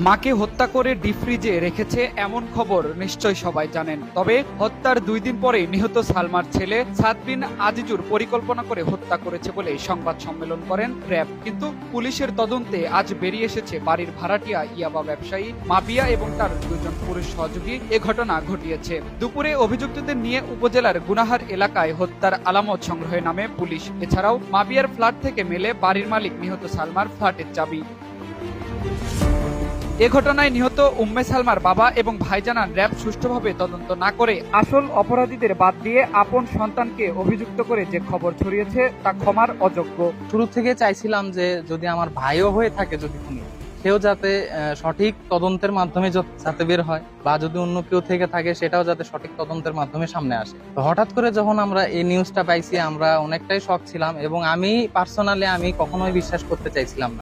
মাকে হত্যা করে ডিপ ফ্রিজে রেখেছে এমন খবর নিশ্চয় সবাই জানেন। তবে হত্যার 2 দিন পরে নিহত সালমার ছেলে সাদ বিন আজিজুর পরিকল্পনা করে হত্যা করেছে বলে সংবাদ সম্মেলন করেন র‍্যাব। কিন্তু পুলিশের তদন্তে আজ বেরিয়ে এসেছে বাড়ির ভাড়াটিয়া ইয়াবা ব্যবসায়ী মাবিয়া এবং তার 2 জন পুরুষ সহযোগী এ ঘটনা ঘটিয়েছে। দুপুরে অভিযুক্তদের নিয়ে উপজেলার গুনাহার এলাকায় হত্যার আলামত সংগ্রহে নামে পুলিশ। এছাড়াও মাবিয়ার ফ্ল্যাট থেকে মেলে বাড়ির মালিক নিহত সালমার ফ্ল্যাটের চাবি। এ ঘটনায় নিহত উম্মে সালমার বাবা এবং ভাই জানান, র‍্যাব সুষ্ঠুভাবে তদন্ত না করে আসল অপরাধীদের বাদ দিয়ে আপন সন্তানকে অভিযুক্ত করে যে খবর ছড়িয়েছে তা ক্ষমার অযোগ্য। শুরু থেকে চাইছিলাম যে যদি আমার ভাইও হয়ে থাকে, যদি খুনি, সেও যাতে সঠিক তদন্তের মাধ্যমে যাতে বের হয়, বা যদি অন্য কেউ থেকে থাকে সেটাও যাতে সঠিক তদন্তের মাধ্যমে সামনে আসে। তো হঠাৎ করে যখন আমরা এই নিউজটা পাইছি, আমরা অনেকটাই শক ছিলাম এবং আমি পার্সোনালি কখনোই বিশ্বাস করতে চাইছিলাম না।